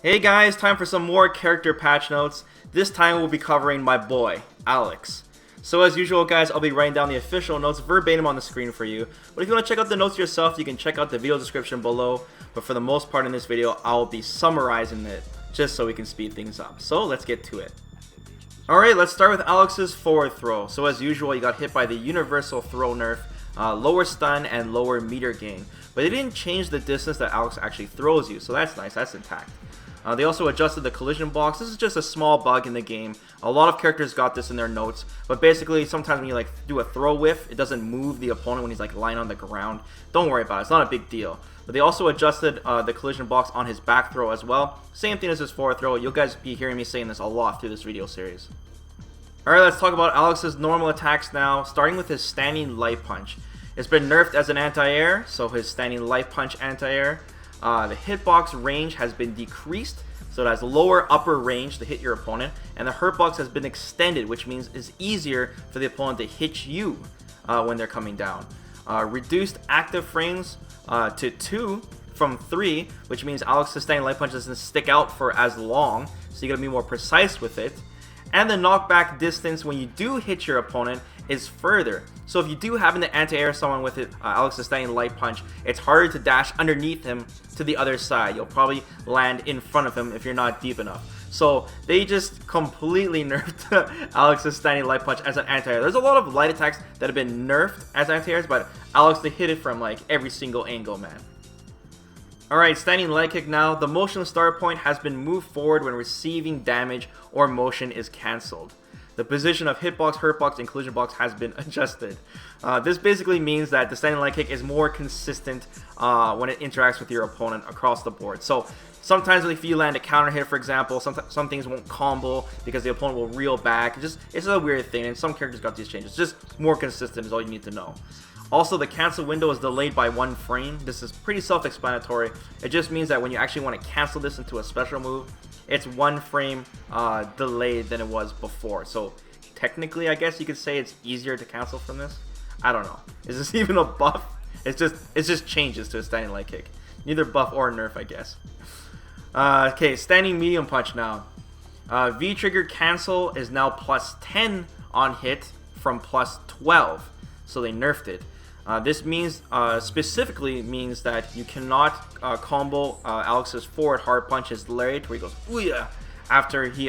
Hey guys, time for some more character patch notes. This time we'll be covering my boy, Alex. So as usual guys, I'll be writing down the official notes verbatim on the screen for you. But if you want to check out the notes yourself, you can check out the video description below. But for the most part in this video, I'll be summarizing it just so we can speed things up. So let's get to it. Alright, let's start with Alex's forward throw. So as usual, you got hit by the universal throw nerf, lower stun and lower meter gain. But they didn't change the distance that Alex actually throws you, so that's nice, that's intact. They also adjusted the collision box. This is just a small bug in the game. A lot of characters got this in their notes, but basically sometimes when you do a throw whiff, it doesn't move the opponent when he's lying on the ground. Don't worry about it, it's not a big deal. But they also adjusted the collision box on his back throw as well. Same thing as his forward throw. You'll guys be hearing me saying this a lot through this video series. Alright, let's talk about Alex's normal attacks now, starting with his standing light punch. It's been nerfed as an anti-air, so his standing light punch anti-air. The hitbox range has been decreased, so it has lower upper range to hit your opponent, and the hurtbox has been extended, which means it's easier for the opponent to hit you when they're coming down. Reduced active frames to 2 from 3, which means Alex's standing light punch doesn't stick out for as long, so you gotta be more precise with it. And the knockback distance when you do hit your opponent is further. So if you do happen to anti-air someone with Alex's standing light punch, it's harder to dash underneath him to the other side. You'll probably land in front of him if you're not deep enough. So they just completely nerfed Alex's standing light punch as an anti-air. There's a lot of light attacks that have been nerfed as anti-airs, but Alex, they hit it from every single angle, man. Alright, standing light kick now. The motion start point has been moved forward when receiving damage or motion is cancelled. The position of hitbox, hurtbox, and collision box has been adjusted. This basically means that the standing light kick is more consistent when it interacts with your opponent across the board. So sometimes if you land a counter hit, for example, some things won't combo because the opponent will reel back. It's a weird thing, and some characters got these changes. Just more consistent is all you need to know. Also, the cancel window is delayed by 1 frame. This is pretty self-explanatory. It just means that when you actually want to cancel this into a special move, it's 1 frame delayed than it was before. So technically, I guess you could say it's easier to cancel from this. I don't know. Is this even a buff? It's just changes to a standing light kick. Neither buff or nerf, I guess. Okay, standing medium punch now. V trigger cancel is now +10 on hit from +12. So they nerfed it. This means specifically means that you cannot combo Alex's forward hard punch, his LARIAT, where he goes "Ooh-yeah" after he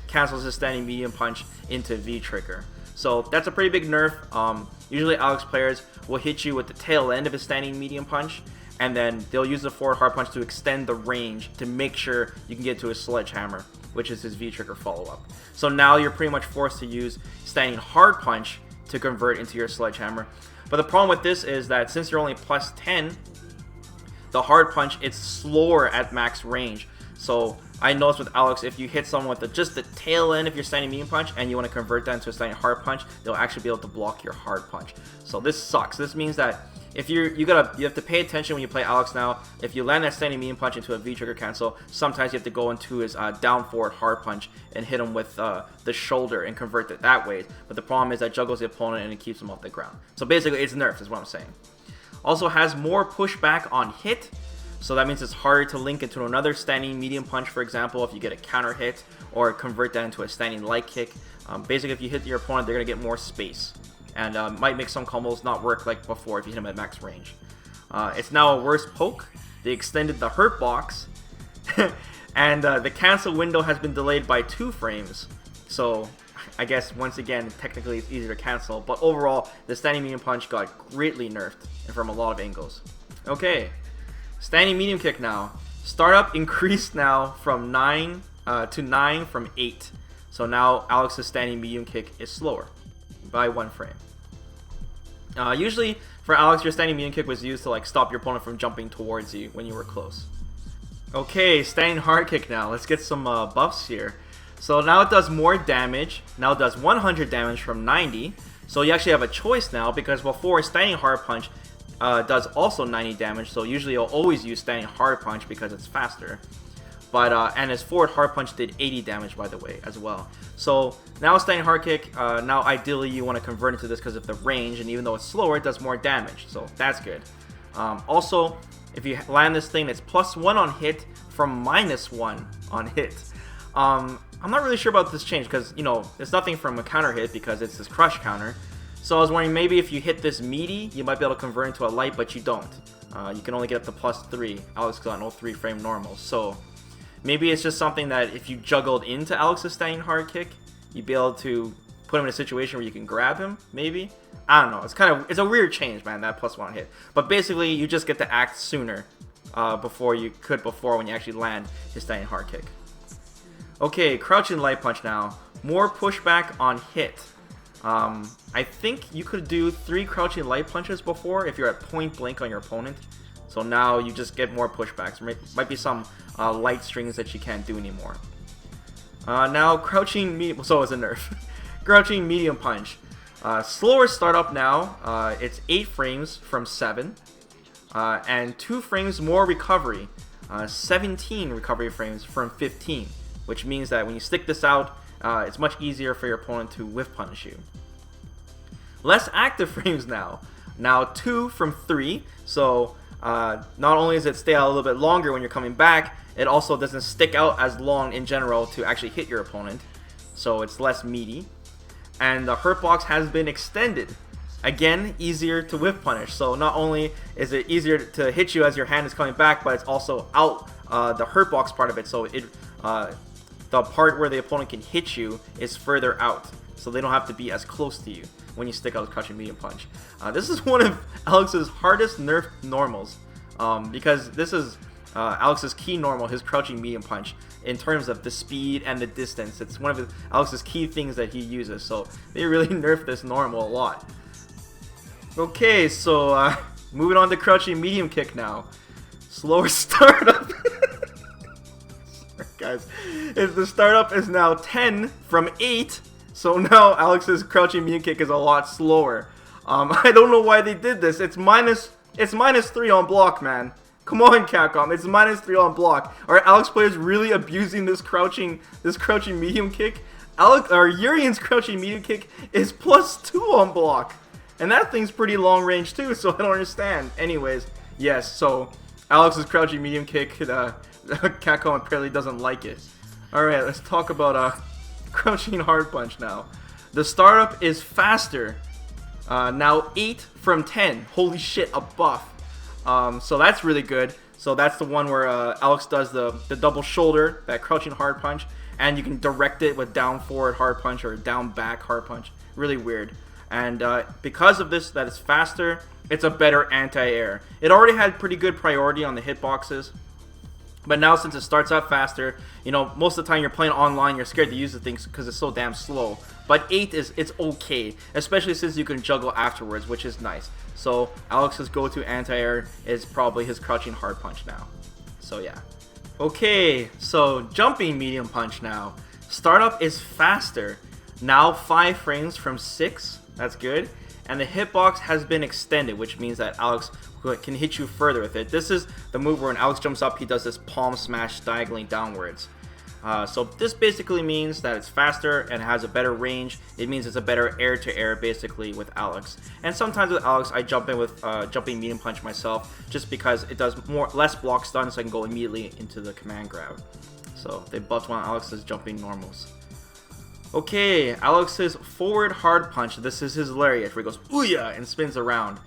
cancels his standing medium punch into V trigger. So that's a pretty big nerf. Usually Alex players will hit you with the tail end of his standing medium punch, and then they'll use the forward hard punch to extend the range to make sure you can get to his sledgehammer, which is his V trigger follow-up. So now you're pretty much forced to use standing hard punch to convert into your sledgehammer. But the problem with this is that since you're only +10, the hard punch, it's slower at max range. So I noticed with Alex, if you hit someone with just the tail end of your standing medium punch and you want to convert that into a standing hard punch, they'll actually be able to block your hard punch. So this sucks. This means that if you have to pay attention when you play Alex now. If you land that standing medium punch into a V trigger cancel, sometimes you have to go into his down forward hard punch and hit him with the shoulder and convert it that way. But the problem is that juggles the opponent and it keeps him off the ground. So basically it's nerfed is what I'm saying. Also has more pushback on hit. So that means it's harder to link into another standing medium punch, for example, if you get a counter hit, or convert that into a standing light kick. Basically, if you hit your opponent, they're going to get more space, and might make some combos not work like before if you hit them at max range. It's now a worse poke. They extended the hurt box, and the cancel window has been delayed by 2 frames. So I guess once again, technically it's easier to cancel, but overall, the standing medium punch got greatly nerfed and from a lot of angles. Okay. Standing medium kick now. Startup increased now from 9 to 9 from 8. So now Alex's standing medium kick is slower by 1 frame. Usually for Alex, your standing medium kick was used to stop your opponent from jumping towards you when you were close. Okay, standing hard kick now. Let's get some buffs here. So now it does more damage. Now it does 100 damage from 90. So you actually have a choice now, because before standing hard punch does also 90 damage, so usually you'll always use standing hard punch because it's faster. But and his forward hard punch did 80 damage, by the way, as well. So now standing hard kick, now ideally you want to convert into this because of the range, and even though it's slower, it does more damage, so that's good. Also, If you land this thing, it's +1 on hit from -1 on hit. I'm not really sure about this change because, you know, it's nothing from a counter hit because it's this crush counter. So I was wondering maybe if you hit this meaty, you might be able to convert into a light, but you don't. You can only get up to +3. Alex is on 03 frame normal. So maybe it's just something that if you juggled into Alex's standing hard kick, you'd be able to put him in a situation where you can grab him, maybe? I don't know. It's a weird change, man, that +1 hit. But basically, you just get to act sooner before you could before when you actually land his standing hard kick. Okay, crouching light punch now. More pushback on hit. I think you could do 3 crouching light punches before if you're at point blank on your opponent. So now you just get more pushbacks. There might be some light strings that you can't do anymore. Now crouching medium, so it's a nerf. Crouching medium punch. Slower startup now. It's 8 frames from 7. And 2 frames more recovery. 17 recovery frames from 15. Which means that when you stick this out, it's much easier for your opponent to whiff punish you. Less active frames now. Now 2 from 3. So not only does it stay out a little bit longer when you're coming back, it also doesn't stick out as long in general to actually hit your opponent. So it's less meaty. And the hurt box has been extended. Again, easier to whiff punish. So not only is it easier to hit you as your hand is coming back, but it's also out the hurt box part of it. So the part where the opponent can hit you is further out, so they don't have to be as close to you when you stick out the crouching medium punch. This is one of Alex's hardest nerf normals, because this is Alex's key normal, his crouching medium punch, in terms of the speed and the distance. It's one of Alex's key things that he uses, so they really nerfed this normal a lot. Okay, so moving on to crouching medium kick now. Slower startup. Guys, the startup is now 10 from 8, so now Alex's crouching medium kick is a lot slower. I don't know why they did this. It's -3 on block, man. Come on, Capcom, it's -3 on block. Are Alex players really abusing this crouching medium kick? Urian's crouching medium kick is +2 on block, and that thing's pretty long range too. So I don't understand. Anyways, yes. So Alex's crouching medium kick. Capcom apparently doesn't like it. Alright, let's talk about crouching hard punch now. The startup is faster. Now 8 from 10. Holy shit, a buff. So that's really good. So that's the one where Alex does the double shoulder, that crouching hard punch, and you can direct it with down forward hard punch or down back hard punch. Really weird. And because of this, that it's faster, it's a better anti-air. It already had pretty good priority on the hitboxes. But now since it starts out faster, you know, most of the time you're playing online, you're scared to use the things because it's so damn slow. But 8 it's okay, especially since you can juggle afterwards, which is nice. So Alex's go-to anti-air is probably his crouching hard punch now. So yeah. Okay, so jumping medium punch now. Startup is faster. Now 5 frames from 6. That's good. And the hitbox has been extended, which means that Alex can hit you further with it. This is the move where when Alex jumps up, he does this palm smash diagonally downwards. So this basically means that it's faster and has a better range. It means it's a better air-to-air basically with Alex. And sometimes with Alex, I jump in with jumping medium punch myself, just because it does less block stun, so I can go immediately into the command grab. So they buffed one of Alex's jumping normals. Okay, Alex's forward hard punch. This is his lariat where he goes ooyah and spins around.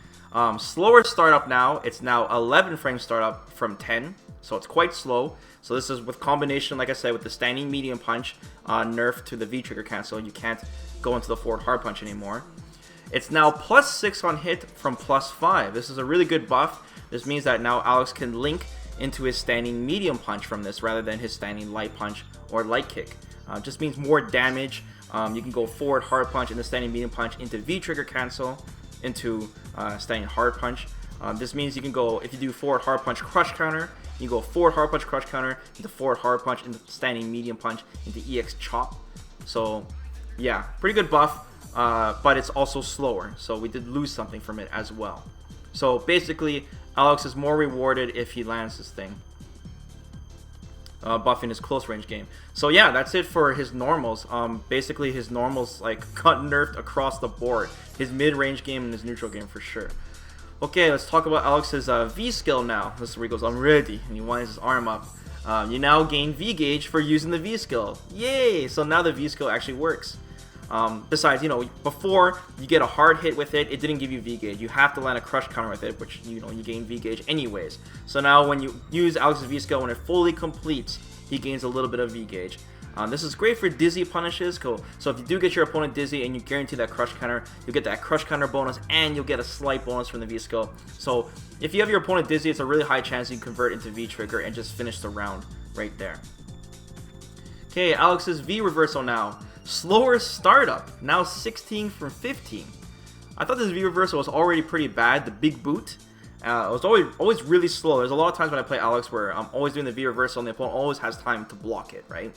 Slower startup now. It's now 11 frame startup from 10, so it's quite slow. So this is with combination, like I said, with the standing medium punch nerf to the V trigger cancel. You can't go into the forward hard punch anymore. It's now +6 on hit from +5. This is a really good buff. This means that now Alex can link into his standing medium punch from this rather than his standing light punch or light kick. Just means more damage. You can go forward hard punch and the standing medium punch into V trigger cancel into standing hard punch. This means you can go, if you do forward hard punch crush counter, you go forward hard punch crush counter into forward hard punch into standing medium punch into EX chop. So yeah, pretty good buff, but it's also slower, so we did lose something from it as well. So basically Alex is more rewarded if he lands this thing, buffing his close range game. So yeah, that's it for his normals. Basically his normals like got nerfed across the board. His mid-range game and his neutral game for sure. Okay, let's talk about Alex's V skill now. This is where he goes, I'm ready, and he winds his arm up. You now gain V gauge for using the V skill. Yay! So now the V skill actually works. Besides, you know, before you get a hard hit with it, it didn't give you V gauge. You have to land a crush counter with it, which, you know, you gain V gauge anyways. So now when you use Alex's V skill, when it fully completes, he gains a little bit of V gauge. This is great for dizzy punishes. Cool. So if you do get your opponent dizzy and you guarantee that crush counter, you'll get that crush counter bonus and you'll get a slight bonus from the V skill. So if you have your opponent dizzy, it's a really high chance you can convert into V trigger and just finish the round right there. Okay, Alex's V reversal now. Slower startup, now 16 from 15. I thought this V reversal was already pretty bad, the big boot. It was always really slow. There's a lot of times when I play Alex where I'm always doing the V reversal and the opponent always has time to block it, right?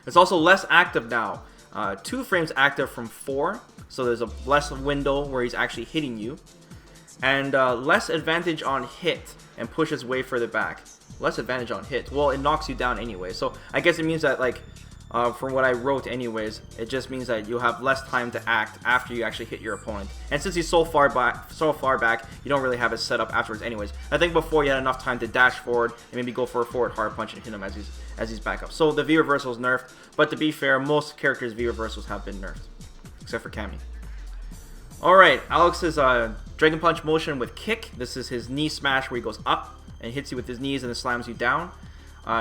It's also less active now. 2 frames active from 4, so there's a less window where he's actually hitting you. And less advantage on hit and pushes way further back. Less advantage on hit. Well, it knocks you down anyway. So I guess it means that, like, from what I wrote anyways, it just means that you'll have less time to act after you actually hit your opponent. And since he's so far back, you don't really have it set up afterwards anyways. I think before you had enough time to dash forward and maybe go for a forward hard punch and hit him as he's back up. So the V reversal is nerfed, but to be fair, most characters' V reversals have been nerfed, except for Cammy. Alright, Alex's Dragon Punch motion with kick. This is his knee smash where he goes up and hits you with his knees and then slams you down.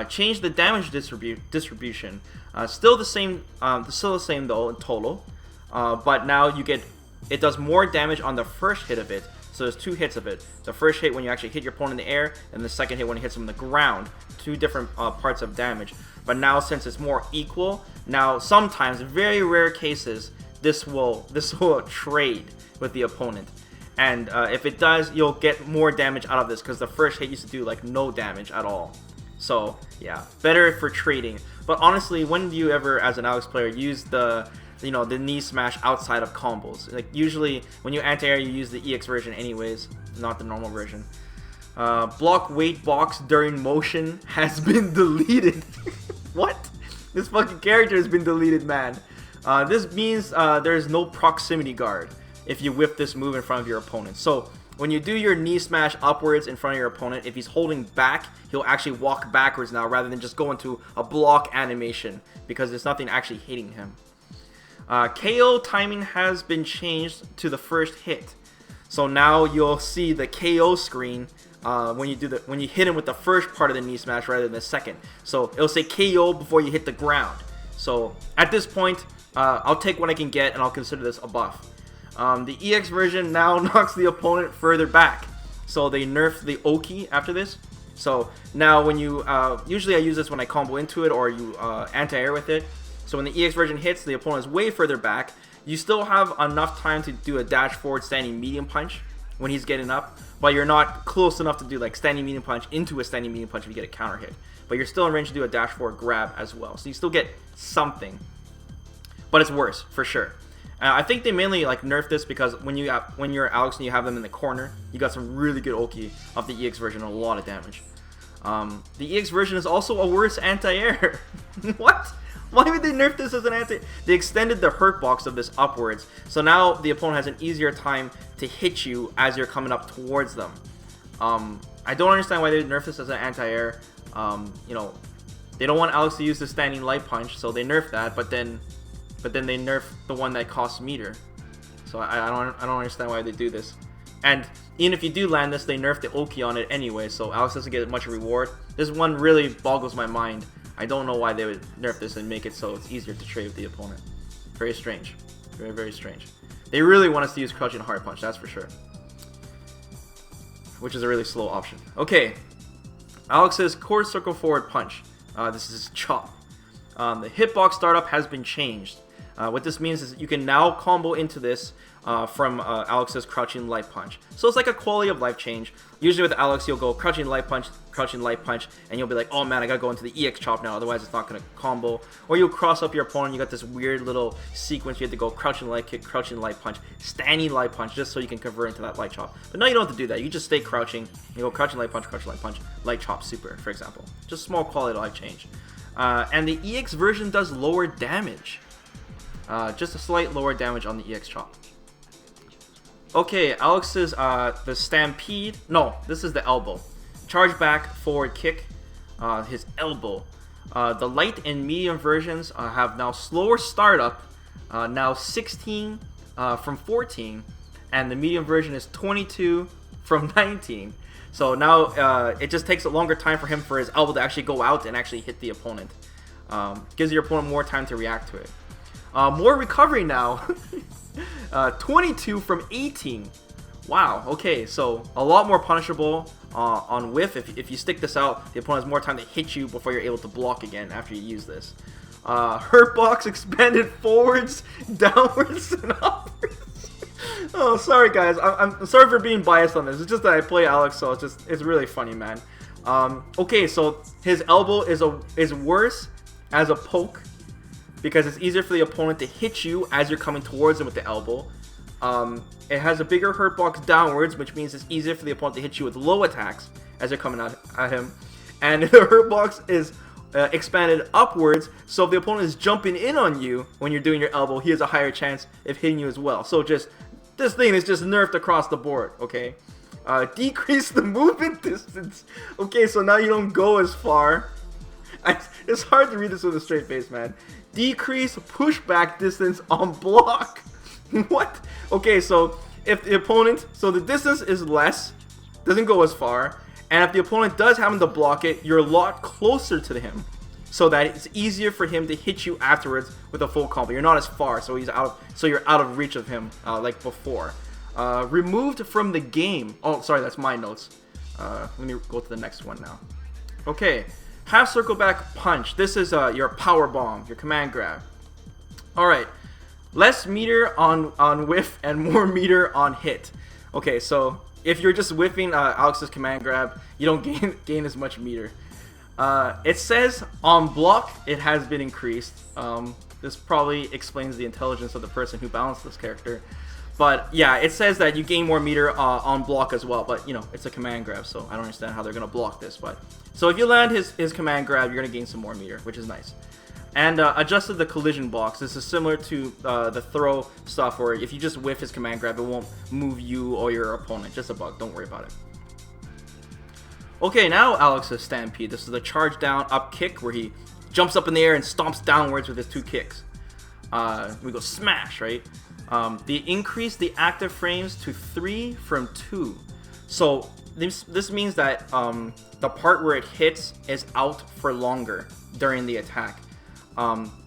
Change the damage distribution. Still the same though in total, but now it does more damage on the first hit of it. So there's 2 hits of it. The first hit when you actually hit your opponent in the air, and the second hit when it hits him on the ground. 2 different parts of damage. But now since it's more equal, now sometimes, very rare cases, this will trade with the opponent. And if it does, you'll get more damage out of this because the first hit used to do like no damage at all. So yeah, better for trading. But honestly, when do you ever, as an Alex player, use the knee smash outside of combos? Like usually, when you anti-air, you use the EX version anyways, not the normal version. Block weight box during motion has been deleted. What? This fucking character has been deleted, man. This means there is no proximity guard if you whip this move in front of your opponent. So when you do your knee smash upwards in front of your opponent, if he's holding back, he'll actually walk backwards now rather than just go into a block animation because there's nothing actually hitting him. KO timing has been changed to the first hit. So now you'll see the KO screen when you hit him with the first part of the knee smash rather than the second. So it'll say KO before you hit the ground. So at this point, I'll take what I can get and I'll consider this a buff. The EX version now knocks the opponent further back. So they nerfed the Oki after this. So now when you, usually I use this when I combo into it or you anti-air with it. So when the EX version hits, the opponent is way further back. You still have enough time to do a dash forward standing medium punch when he's getting up. But you're not close enough to do like standing medium punch into a standing medium punch if you get a counter hit. But you're still in range to do a dash forward grab as well. So you still get something. But it's worse, for sure. I think they mainly like nerf this because when you're Alex and you have them in the corner, you got some really good Oki of the EX version and a lot of damage. The EX version is also a worse anti-air. What? Why would they nerf this as an anti-air? They extended the hurt box of this upwards, so now the opponent has an easier time to hit you as you're coming up towards them. I don't understand why they nerf this as an anti-air. You know, they don't want Alex to use the standing light punch, so they nerf that, but then they nerf the one that costs meter. So I don't understand why they do this. And even if you do land this, they nerf the Oki on it anyway, so Alex doesn't get much reward. This one really boggles my mind. I don't know why they would nerf this and make it so it's easier to trade with the opponent. Very strange. Very, very strange. They really want us to use crouching hard punch, that's for sure. Which is a really slow option. Okay. Alex's core circle forward punch. This is chop. The hitbox startup has been changed. What this means is that you can now combo into this from Alex's crouching light punch. So it's like a quality of life change. Usually with Alex, you'll go crouching light punch, and you'll be like, oh man, I gotta go into the EX chop now, otherwise it's not gonna combo. Or you'll cross up your opponent, you got this weird little sequence, you have to go crouching light kick, crouching light punch, standing light punch, just so you can convert into that light chop. But now you don't have to do that, you just stay crouching, you go crouching light punch, light chop super, for example. Just small quality of life change. And the EX version does lower damage. Just a slight lower damage on the EX chop. Okay, Alex's the Stampede. No, this is the elbow. Charge back, forward kick. His elbow. The light and medium versions have now slower startup. Now 16 from 14, and the medium version is 22 from 19. So now it just takes a longer time for his elbow to actually go out and actually hit the opponent. Gives your opponent more time to react to it. More recovery now. 22 from 18. Wow, okay, so a lot more punishable on whiff. If you stick this out, the opponent has more time to hit you before you're able to block again after you use this. Hurt box expanded forwards, downwards, and upwards. Oh, sorry guys, I'm sorry for being biased on this. It's just that I play Alex, so it's really funny, man. Okay, so his elbow is worse as a poke, because it's easier for the opponent to hit you as you're coming towards him with the elbow. It has a bigger hurt box downwards, which means it's easier for the opponent to hit you with low attacks as you're coming at him. And the hurt box is expanded upwards, so if the opponent is jumping in on you when you're doing your elbow, he has a higher chance of hitting you as well. So just this thing is just nerfed across the board, okay? Decrease the movement distance. Okay, so now you don't go as far. It's hard to read this with a straight face, man. Decrease pushback distance on block. What? Okay, so if the opponent, so the distance is less, doesn't go as far, and if the opponent does happen to block it, you're a lot closer to him, so that it's easier for him to hit you afterwards with a full combo. You're not as far, so you're out of reach of him, like before. Removed from the game. Oh, sorry, that's my notes. Let me go to the next one now. Okay. Half circle back punch. This is your power bomb, your command grab. Alright. Less meter on whiff and more meter on hit. Okay, so if you're just whiffing Alex's command grab, you don't gain as much meter. It says on block it has been increased. This probably explains the intelligence of the person who balanced this character. But yeah, it says that you gain more meter on block as well, but you know, it's a command grab, so I don't understand how they're going to block this. But so if you land his command grab, you're going to gain some more meter, which is nice. And adjusted the collision box. This is similar to the throw stuff, where if you just whiff his command grab, it won't move you or your opponent. Just a bug, don't worry about it. Okay, now Alex's Stampede. This is the charge down up kick, where he jumps up in the air and stomps downwards with his 2 kicks. We go smash, right? They increase the active frames to 3 from 2. So this means that the part where it hits is out for longer during the attack.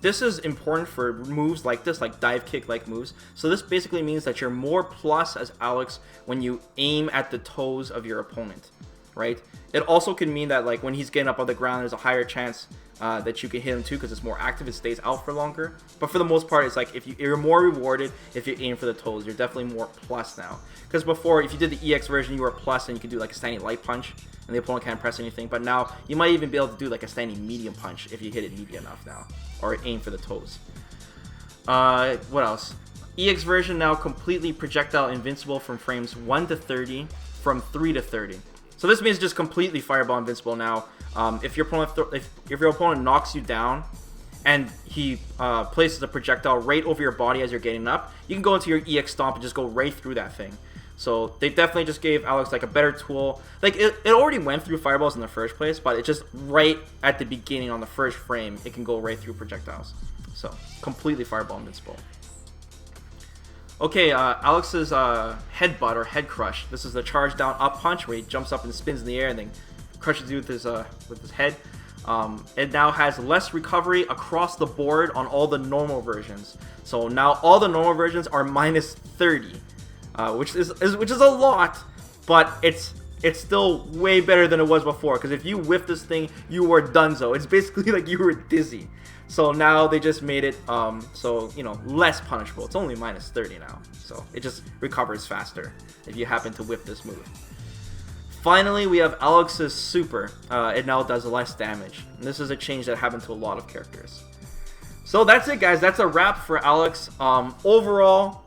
This is important for moves like this, like dive kick like moves. So this basically means that you're more plus as Alex when you aim at the toes of your opponent, right? It also can mean that like when he's getting up on the ground, there's a higher chance that you can hit him too, because it's more active, it stays out for longer. But for the most part, it's like if you're more rewarded if you aim for the toes. You're definitely more plus now. Because before, if you did the EX version, you were plus and you could do like a standing light punch and the opponent can't press anything. But now you might even be able to do like a standing medium punch if you hit it medium enough now, or aim for the toes. What else? EX version now completely projectile invincible from frames 1 to 30, from 3 to 30. So this means just completely fireball invincible now. If your opponent knocks you down and he places a projectile right over your body as you're getting up, you can go into your EX stomp and just go right through that thing. So they definitely just gave Alex like a better tool. Like it already went through fireballs in the first place, but it just right at the beginning on the first frame, it can go right through projectiles. So completely fireball invincible. Okay, Alex's headbutt or head crush. This is the charge down up punch where he jumps up and spins in the air and then crushes you with his head. It now has less recovery across the board on all the normal versions. So now all the normal versions are minus 30, which is a lot, but it's still way better than it was before. Because if you whiff this thing, you were donezo. It's basically like you were dizzy. So now they just made it so, you know, less punishable. It's only minus 30 now, so it just recovers faster if you happen to whiff this move. Finally, we have Alex's super. It now does less damage. And this is a change that happened to a lot of characters. So that's it, guys. That's a wrap for Alex. Overall,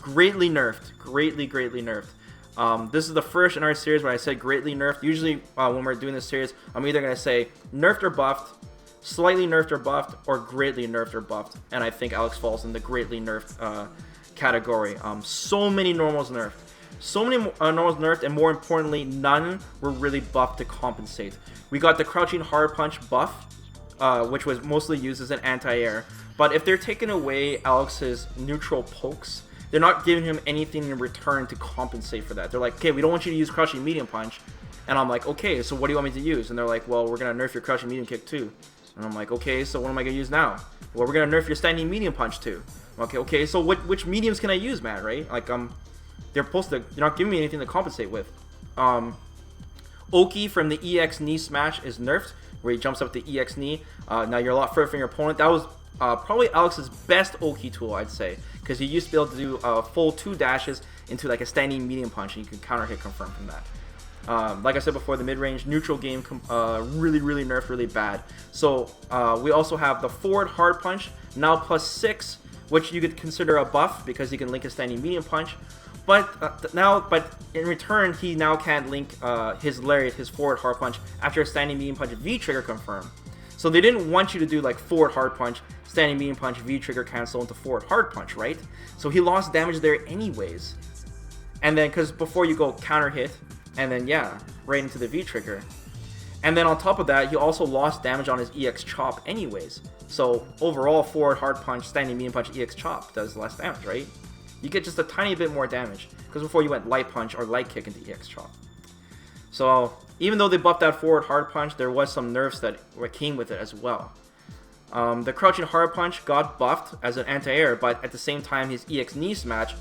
greatly nerfed. Greatly nerfed. This is the first in our series where I said greatly nerfed. Usually when we're doing this series, I'm either going to say nerfed or buffed, slightly nerfed or buffed, or greatly nerfed or buffed. And I think Alex falls in the greatly nerfed category. So many normals nerfed. So many normals nerfed, and more importantly, none were really buffed to compensate. We got the crouching hard punch buff, which was mostly used as an anti-air. But if they're taking away Alex's neutral pokes, they're not giving him anything in return to compensate for that. They're like, okay, we don't want you to use crouching medium punch. And I'm like, okay, so what do you want me to use? And they're like, well, we're going to nerf your crouching medium kick too. And I'm like, okay, so what am I going to use now? Well, we're going to nerf your standing medium punch too. Okay, so which mediums can I use, man, right? Like, they're not giving me anything to compensate with. Oki from the EX knee smash is nerfed, where he jumps up the EX knee. Now you're a lot further from your opponent. That was probably Alex's best Oki tool, I'd say, because he used to be able to do full 2 dashes into like a standing medium punch, and you can counter hit confirm from that. Like I said before, the mid-range neutral game really nerfed really bad. So we also have the forward hard punch, now +6, which you could consider a buff because he can link a standing medium punch. But in return, he now can't link his LARIAT, his forward hard punch, after a standing medium punch V trigger confirm. So they didn't want you to do like forward hard punch, standing medium punch, V trigger cancel into forward hard punch, right? So he lost damage there anyways. And then, because before you go counter hit, and then yeah, right into the V trigger. And then on top of that, he also lost damage on his EX chop anyways. So overall, forward hard punch, standing medium punch, EX chop does less damage, right? You get just a tiny bit more damage, because before you went light punch or light kick into EX chop. So even though they buffed that forward hard punch, there was some nerfs that came with it as well. The crouching hard punch got buffed as an anti-air, but at the same time his EX knee smash,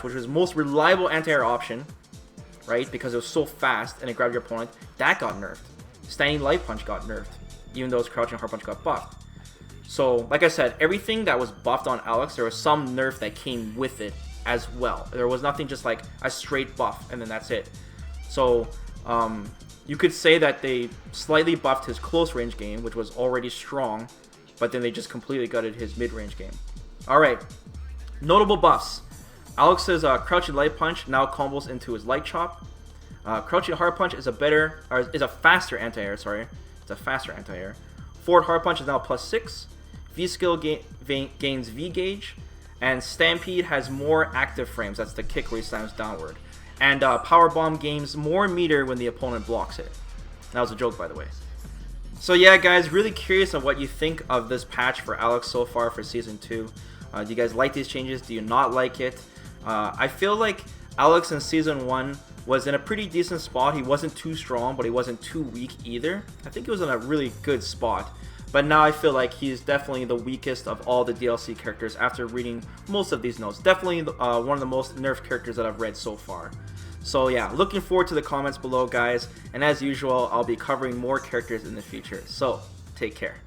which was the most reliable anti-air option, right? Because it was so fast and it grabbed your opponent, that got nerfed. Standing light punch got nerfed, even though his crouching hard punch got buffed. So, like I said, everything that was buffed on Alex, there was some nerf that came with it as well. There was nothing just like a straight buff and then that's it. So, you could say that they slightly buffed his close range game, which was already strong, but then they just completely gutted his mid-range game. Alright, notable buffs. Alex's crouching light punch now combos into his light chop. Crouching hard punch is a faster anti-air, sorry. It's a faster anti-air. Forward hard punch is now +6. V skill gains V gauge, and Stampede has more active frames. That's the kick where he slams downward. And Power Bomb gains more meter when the opponent blocks it. That was a joke, by the way. So yeah, guys, really curious on what you think of this patch for Alex so far for Season 2. Do you guys like these changes? Do you not like it? I feel like Alex in Season 1 was in a pretty decent spot. He wasn't too strong, but he wasn't too weak either. I think he was in a really good spot. But now I feel like he's definitely the weakest of all the DLC characters after reading most of these notes. Definitely one of the most nerfed characters that I've read so far. So yeah, looking forward to the comments below, guys. And as usual, I'll be covering more characters in the future. So, take care.